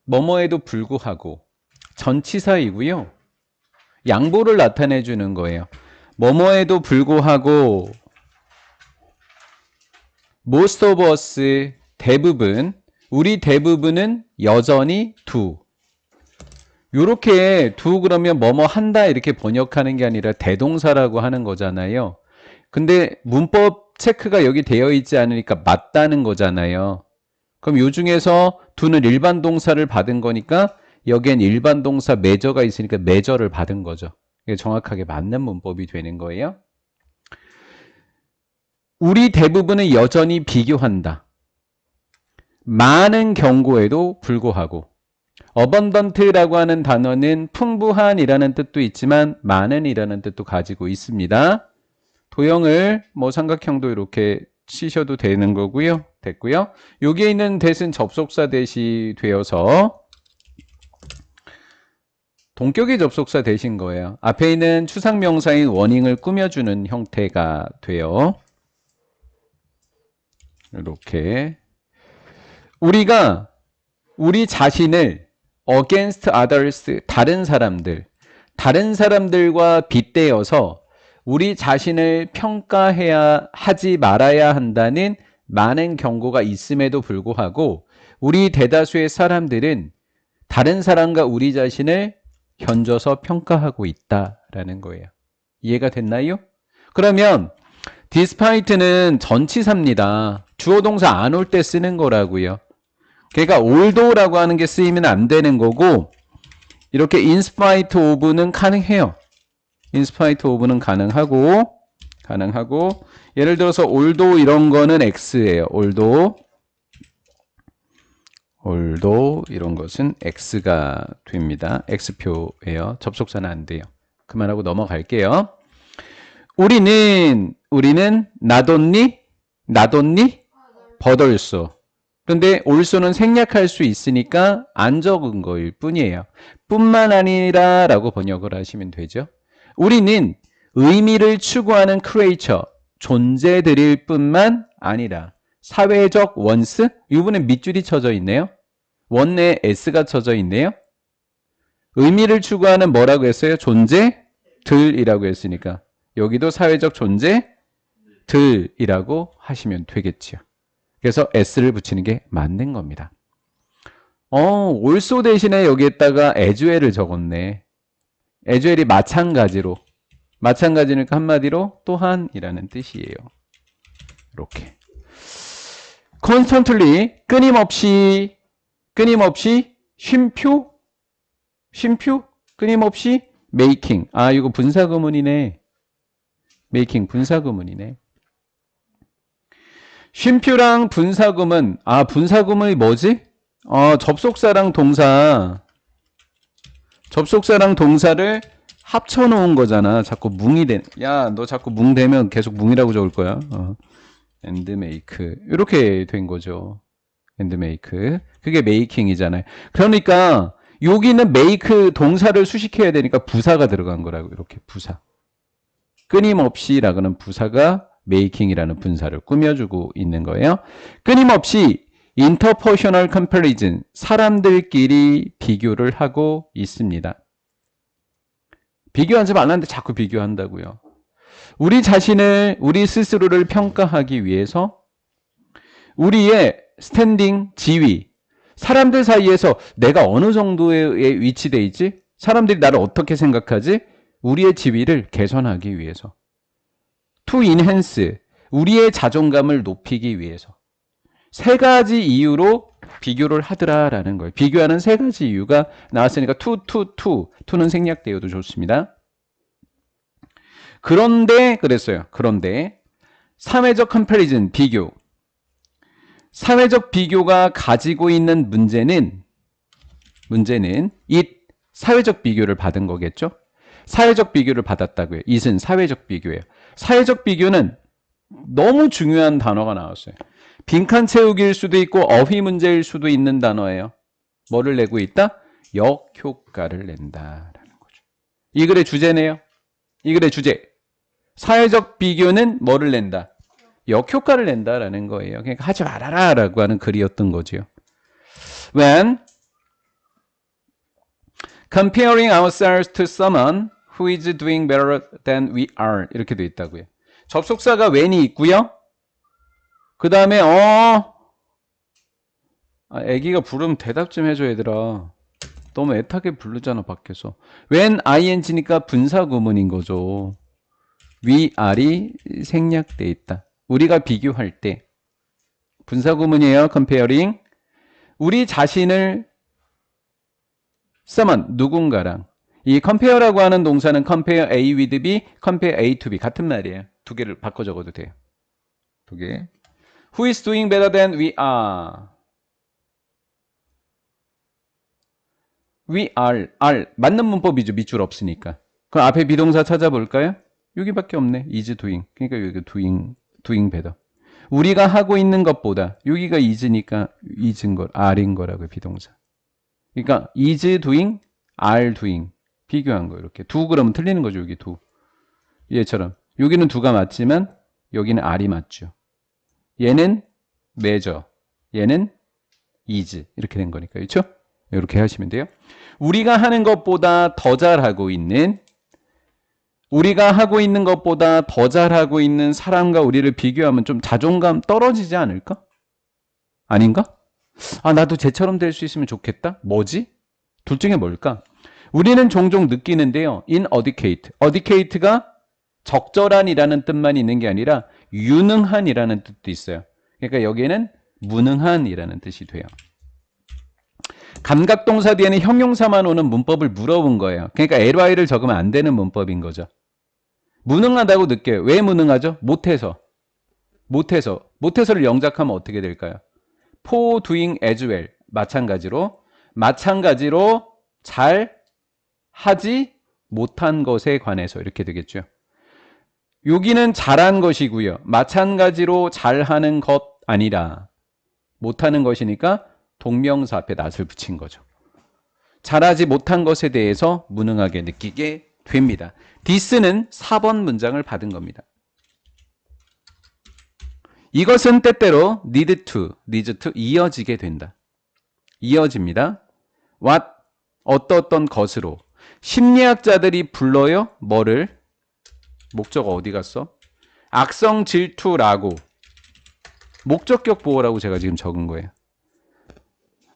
뭐뭐에도 불구하고 전치사이고요. 양보를 나타내 주는 거예요. 뭐뭐에도 불구하고 most of us 대부분 우리 대부분은 여전히 do 요렇게 do 그러면 뭐뭐 한다 이렇게 번역하는 게 아니라 대동사라고 하는 거잖아요. 근데 문법 체크가 여기 되어 있지 않으니까 맞다는 거잖아요. 그럼 요 중에서 do는 일반 동사를 받은 거니까 여기엔 일반 동사 major가 있으니까 major를 받은 거죠. 이게 정확하게 맞는 문법이 되는 거예요. 우리 대부분은 여전히 비교한다. 많은 경우에도 불구하고 abundant라고 하는 단어는 풍부한이라는 뜻도 있지만 많은이라는 뜻도 가지고 있습니다. 도형을 뭐 삼각형도 이렇게 치셔도 되는 거고요. 됐고요. 여기에 있는 that은 접속사 that이 되어서 동격의 접속사 that인 거예요. 앞에 있는 추상명사인 원잉을 꾸며주는 형태가 돼요. 이렇게 우리가 우리 자신을 against others 다른 사람들과 빗대어서 우리 자신을 평가해야 하지 말아야 한다는 많은 경고가 있음에도 불구하고 우리 대다수의 사람들은 다른 사람과 우리 자신을 견줘서 평가하고 있다라는 거예요. 이해가 됐나요? 그러면 despite는 전치사입니다. 주어 동사 안 올 때 쓰는 거라고요. 그러니까 although라고 하는 게 쓰이면 안 되는 거고 이렇게 in spite of는 가능해요. in spite of는 가능하고 예를 들어서 although 이런 거는 x예요. although 이런 것은 x가 됩니다. x표예요. 접속사는 안 돼요. 그만하고 넘어갈게요. 우리는 not only but also 그런데 also는 생략할 수 있으니까 안 적은 거일 뿐이에요. 뿐만 아니라 라고 번역을 하시면 되죠. 우리는 의미를 추구하는 creature, 존재들일 뿐만 아니라 사회적 원스, 이번엔 밑줄이 쳐져 있네요. 원내에 s가 쳐져 있네요. 의미를 추구하는 뭐라고 했어요? 존재들이라고 했으니까 여기도 사회적 존재들이라고 하시면 되겠지요. 그래서 s를 붙이는 게 맞는 겁니다. also 대신에 여기에다가 as well을 적었네. as well이 마찬가지니까 한마디로 또한이라는 뜻이에요. 이렇게 constantly 끊임없이 쉼표 끊임없이 making 이거 분사구문이네. making 분사구문이네. 쉼표랑 분사구문 분사구문이 뭐지? 접속사랑 동사를 합쳐놓은 거잖아. 자꾸 뭉이 너 자꾸 뭉 되면 계속 뭉이라고 적을 거야. and make 이렇게 된 거죠. and make 그게 making이잖아요. 그러니까 여기는 make 동사를 수식해야 되니까 부사가 들어간 거라고. 이렇게 부사 끊임없이라고는 부사가 making이라는 분사를 꾸며주고 있는 거예요. 끊임없이 interpersonal comparison 사람들끼리 비교를 하고 있습니다. 비교하지 말라는데 자꾸 비교한다고요. 우리 스스로를 평가하기 위해서 우리의 스탠딩, 지위, 사람들 사이에서 내가 어느 정도에 위치돼 있지? 사람들이 나를 어떻게 생각하지? 우리의 지위를 개선하기 위해서. to enhance, 우리의 자존감을 높이기 위해서. 세 가지 이유로 비교를 하더라라는 거예요. 비교하는 세 가지 이유가 나왔으니까 to는 생략되어도 좋습니다. 그런데 그랬어요. 그런데 사회적 comparison, 비교. 사회적 비교가 가지고 있는 문제는 사회적 비교를 받은 거겠죠? 사회적 비교를 받았다고요. it은 사회적 비교예요. 사회적 비교는 너무 중요한 단어가 나왔어요. 빈칸 채우기일 수도 있고 어휘 문제일 수도 있는 단어예요. 뭐를 내고 있다? 역효과를 낸다라는 거죠. 이 글의 주제네요. 이 글의 주제. 사회적 비교는 뭐를 낸다? 역효과를 낸다라는 거예요. 그러니까 하지 말아라 라고 하는 글이었던 거죠. When Comparing ourselves to someone who is doing better than we are. 이렇게 돼 있다고요. 접속사가 when이 있고요. 그 다음에 애기가 부르면 대답 좀 해줘 얘들아. 너무 애타게 부르잖아 밖에서. when ing니까 분사구문인 거죠. we are이 생략돼 있다. 우리가 비교할 때 분사구문이에요. comparing. 우리 자신을 someone 누군가랑. 이 compare라고 하는 동사는 compare A with B, compare A to B 같은 말이에요. 두 개를 바꿔 적어도 돼요. 두 개. Who is doing better than we are? We are 맞는 문법이죠. 밑줄 없으니까. 그럼 앞에 비동사 찾아볼까요? 여기밖에 없네. is doing. 그러니까 여기 doing better. 우리가 하고 있는 것보다 여기가 is니까 is인 거, are인 거라고요. 비동사. 그러니까 is doing, are doing 비교한 거 이렇게. 두 그러면 틀리는 거죠. 여기 두. 얘처럼 여기는 두가 맞지만 여기는 are이 맞죠. 얘는 measure, 얘는 is 이렇게 된 거니까 그렇죠? 이렇게 하시면 돼요. 우리가 하는 것보다 더 잘하고 있는 우리가 하고 있는 것보다 더 잘하고 있는 사람과 우리를 비교하면 좀 자존감 떨어지지 않을까? 아닌가? 나도 쟤처럼 될 수 있으면 좋겠다? 뭐지? 둘 중에 뭘까? 우리는 종종 느끼는데요. inadequate. adequate가 적절한이라는 뜻만 있는 게 아니라 유능한이라는 뜻도 있어요. 그러니까 여기에는 무능한이라는 뜻이 돼요. 감각동사 뒤에는 형용사만 오는 문법을 물어본 거예요. 그러니까 ly를 적으면 안 되는 문법인 거죠. 무능하다고 느껴요. 왜 무능하죠? 못해서를 영작하면 어떻게 될까요? for doing as well. 마찬가지로 잘 하지 못한 것에 관해서 이렇게 되겠죠. 여기는 잘한 것이고요. 마찬가지로 잘하는 것 아니라 못하는 것이니까 동명사 앞에 낫을 붙인 거죠. 잘하지 못한 것에 대해서 무능하게 느끼게 됩니다. this는 4번 문장을 받은 겁니다. 이것은 때때로 needs to 이어지게 된다. 이어집니다. what 어떤 것으로. 심리학자들이 불러요. 뭐를? 목적어 어디 갔어? 악성 질투라고. 목적격 보호라고 제가 지금 적은 거예요.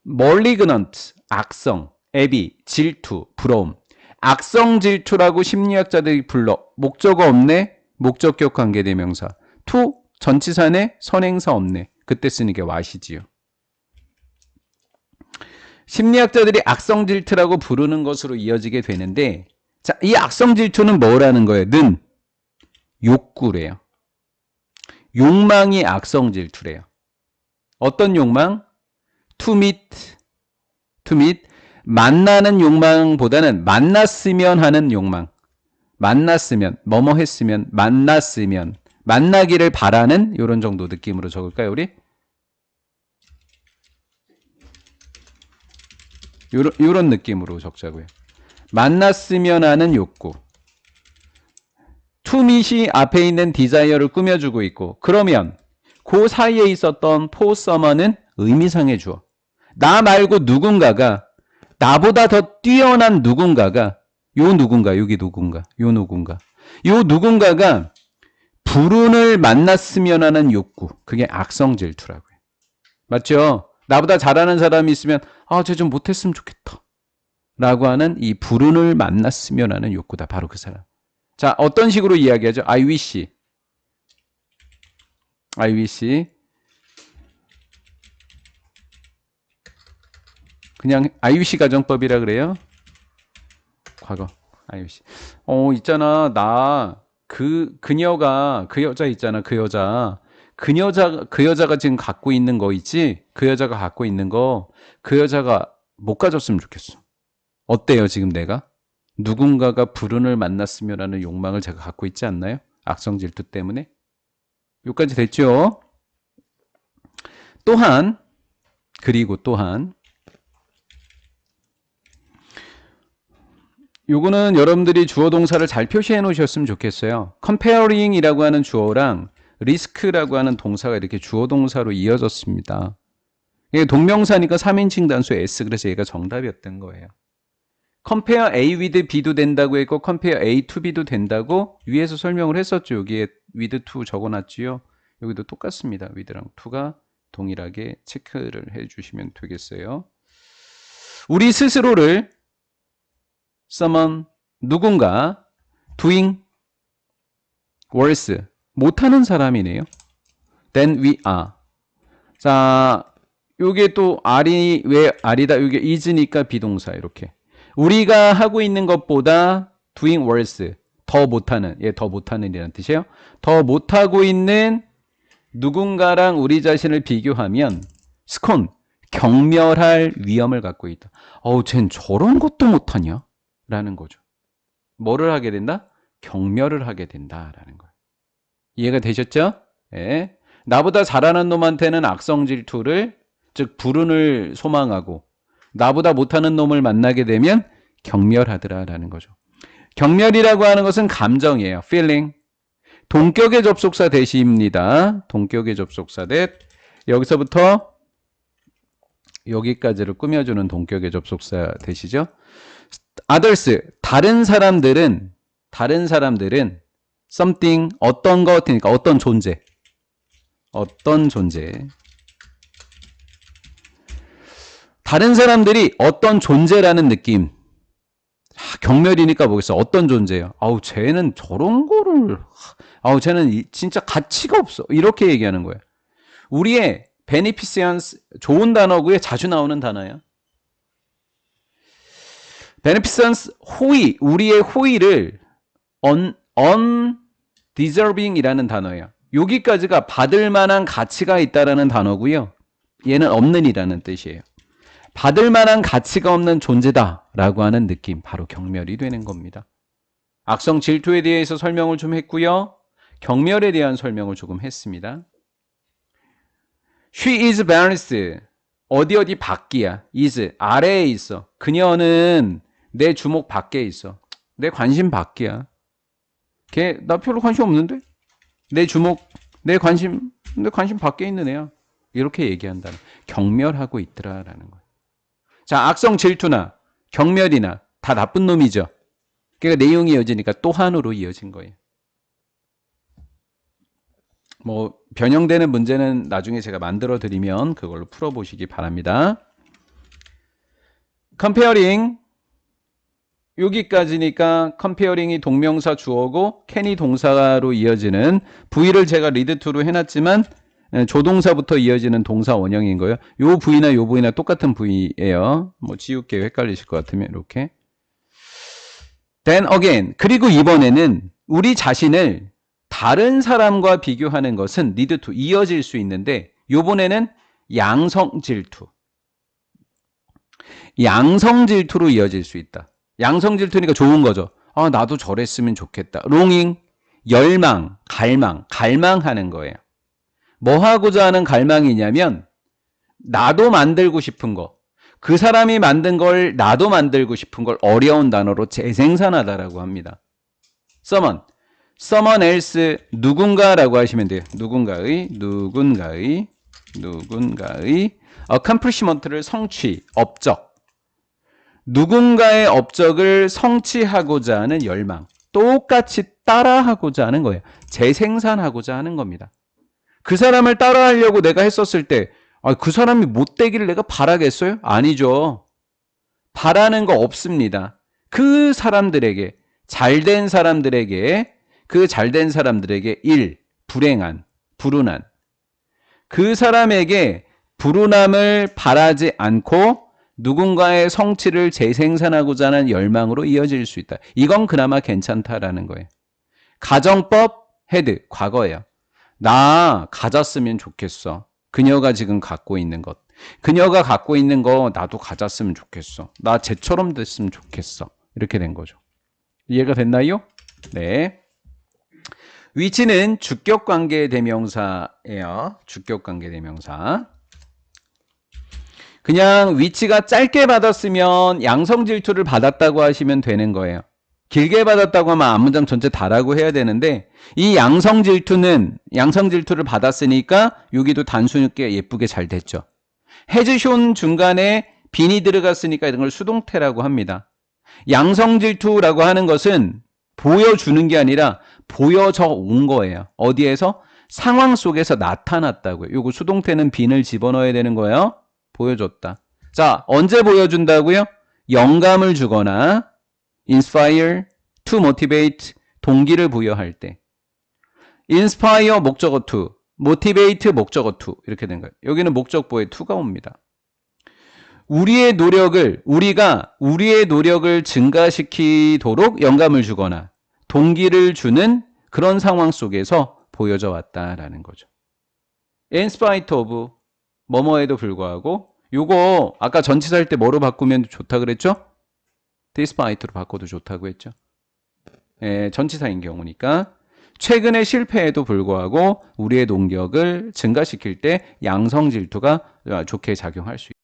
malignant 악성, 애비, 질투, 부러움. 악성 질투라고 심리학자들이 불러. 목적어 없네. 목적격 관계대명사. to 전치사네. 선행사 없네. 그때 쓰는 게 what이지요. 심리학자들이 악성 질투라고 부르는 것으로 이어지게 되는데, 자, 이 악성 질투는 뭐라는 거예요? 는 욕구래요. 욕망이 악성 질투래요. 어떤 욕망? to meet 만나는 욕망보다는 만났으면 하는 욕망. 만났으면, 뭐뭐 했으면, 만났으면, 만나기를 바라는 이런 정도 느낌으로 적을까요, 우리? 요런 느낌으로 적자고요. 만났으면 하는 욕구. to meet이 앞에 있는 desire를 꾸며주고 있고, 그러면 그 사이에 있었던 for someone은 의미상의 주어. 나 말고 누군가가, 나보다 더 뛰어난 누군가가, 요 누군가가 불운을 만났으면 하는 욕구. 그게 악성 질투라고요. 맞죠? 나보다 잘하는 사람이 있으면 쟤 좀 못했으면 좋겠다 라고 하는 이 불운을 만났으면 하는 욕구다. 바로 그 사람. 자, 어떤 식으로 이야기하죠? I wish 그냥 I wish 가정법이라 그래요. 과거 I wish. 있잖아. 나 그녀가 그 여자 있잖아. 그 여자가 지금 갖고 있는 거 있지? 그 여자가 갖고 있는 거, 그 여자가 못 가졌으면 좋겠어. 어때요, 지금 내가? 누군가가 불운을 만났으면 하는 욕망을 제가 갖고 있지 않나요? 악성 질투 때문에. 여기까지 됐죠? 또한 요거는 여러분들이 주어 동사를 잘 표시해 놓으셨으면 좋겠어요. comparing이라고 하는 주어랑 risk라고 하는 동사가 이렇게 주어 동사로 이어졌습니다. 이게 동명사니까 3인칭 단수 S, 그래서 얘가 정답이었던 거예요. compare A with B도 된다고 했고 compare A to B도 된다고 위에서 설명을 했었죠. 여기에 with to 적어놨지요. 여기도 똑같습니다. with랑 to가 동일하게 체크를 해주시면 되겠어요. 우리 스스로를 someone 누군가 doing worse 못하는 사람이네요. than we are. 자, 요게 또 R이 왜 R이다? 요게 is니까 비동사 이렇게. 우리가 하고 있는 것보다 doing worse 더 못하는 더 못하는이라는 뜻이에요. 더 못하고 있는 누군가랑 우리 자신을 비교하면 스콘 경멸할 위험을 갖고 있다. 쟨 저런 것도 못하냐? 라는 거죠. 뭐를 하게 된다? 경멸을 하게 된다라는 거예요. 이해가 되셨죠? 네. 나보다 잘하는 놈한테는 악성 질투를 즉 불운을 소망하고 나보다 못하는 놈을 만나게 되면 경멸하더라라는 거죠. 경멸이라고 하는 것은 감정이에요. feeling. 동격의 접속사 대시입니다. 동격의 접속사 대 여기서부터 여기까지를 꾸며주는 동격의 접속사 대시죠. others 다른 사람들은 something 어떤 것이니까 어떤 존재 다른 사람들이 어떤 존재라는 느낌. 경멸이니까 뭐겠어. 어떤 존재예요. 쟤는 저런 거를 쟤는 진짜 가치가 없어. 이렇게 얘기하는 거예요. 우리의 beneficence 좋은 단어고요. 자주 나오는 단어예요. beneficence 호의, 우리의 호의를 undeserving이라는 단어예요. 여기까지가 받을 만한 가치가 있다라는 단어고요. 얘는 없는이라는 뜻이에요. 받을 만한 가치가 없는 존재다라고 하는 느낌, 바로 경멸이 되는 겁니다. 악성 질투에 대해서 설명을 좀 했고요. 경멸에 대한 설명을 조금 했습니다. She is balanced. 어디 밖이야. is 아래에 있어. 그녀는 내 주목 밖에 있어. 내 관심 밖이야. 나 별로 관심 없는데? 내 관심 밖에 있는 애야. 이렇게 얘기한다는. 경멸하고 있더라라는 거예요. 자, 악성 질투나 경멸이나 다 나쁜 놈이죠. 그러니까 내용이 이어지니까 또한으로 이어진 거예요. 뭐 변형되는 문제는 나중에 제가 만들어 드리면 그걸로 풀어보시기 바랍니다. comparing 여기까지니까 comparing이 동명사 주어고 can이 동사로 이어지는 V를 제가 lead to로 해놨지만 조동사부터 이어지는 동사 원형인 거예요. 요 V나 요 V나 똑같은 V예요. 뭐 지울게요. 헷갈리실 것 같으면 이렇게. Then again 그리고 이번에는 우리 자신을 다른 사람과 비교하는 것은 lead to 이어질 수 있는데 요번에는 양성 질투로 이어질 수 있다. 양성 질투니까 좋은 거죠. 나도 저랬으면 좋겠다. longing 열망, 갈망하는 거예요. 뭐 하고자 하는 갈망이냐면 나도 만들고 싶은 거, 그 사람이 만든 걸 나도 만들고 싶은 걸 어려운 단어로 재생산하다라고 합니다. someone else 누군가라고 하시면 돼요. 누군가의 accomplishment를 성취, 업적. 누군가의 업적을 성취하고자 하는 열망. 똑같이 따라하고자 하는 거예요. 재생산하고자 하는 겁니다. 그 사람을 따라하려고 내가 했었을 때 그 사람이 못되기를 내가 바라겠어요? 아니죠. 바라는 거 없습니다. 그 사람들에게 잘된 사람들에게 불운한 그 사람에게 불운함을 바라지 않고 누군가의 성취를 재생산하고자 하는 열망으로 이어질 수 있다. 이건 그나마 괜찮다라는 거예요. 가정법 헤드 과거예요. 나 가졌으면 좋겠어. 그녀가 지금 갖고 있는 것. 그녀가 갖고 있는 거 나도 가졌으면 좋겠어. 나 쟤처럼 됐으면 좋겠어. 이렇게 된 거죠. 이해가 됐나요? 네. 위치는 주격관계 대명사예요. 주격관계 대명사. 그냥 위치가 짧게 받았으면 양성 질투를 받았다고 하시면 되는 거예요. 길게 받았다고 하면 앞문장 전체 다라고 해야 되는데 이 양성 질투를 받았으니까 여기도 단순하게 예쁘게 잘 됐죠. 헤즈숀 중간에 빈이 들어갔으니까 이런 걸 수동태라고 합니다. 양성 질투라고 하는 것은 보여주는 게 아니라 보여져 온 거예요. 어디에서? 상황 속에서 나타났다고요. 요거 수동태는 bene을 집어넣어야 되는 거예요. 보여줬다. 자, 언제 보여준다고요? 영감을 주거나 inspire, to motivate, 동기를 부여할 때. inspire 목적어 to, motivate 목적어 to 이렇게 된 거예요. 여기는 목적보에 to가 옵니다. 우리가 우리의 노력을 증가시키도록 영감을 주거나 동기를 주는 그런 상황 속에서 보여져 왔다라는 거죠. in spite of 뭐뭐에도 불구하고 요거 아까 전치사일 때 뭐로 바꾸면 좋다 그랬죠? despite로 바꿔도 좋다고 했죠. 예, 전치사인 경우니까 최근의 실패에도 불구하고 우리의 동력을 증가시킬 때 양성 질투가 좋게 작용할 수 있습니다.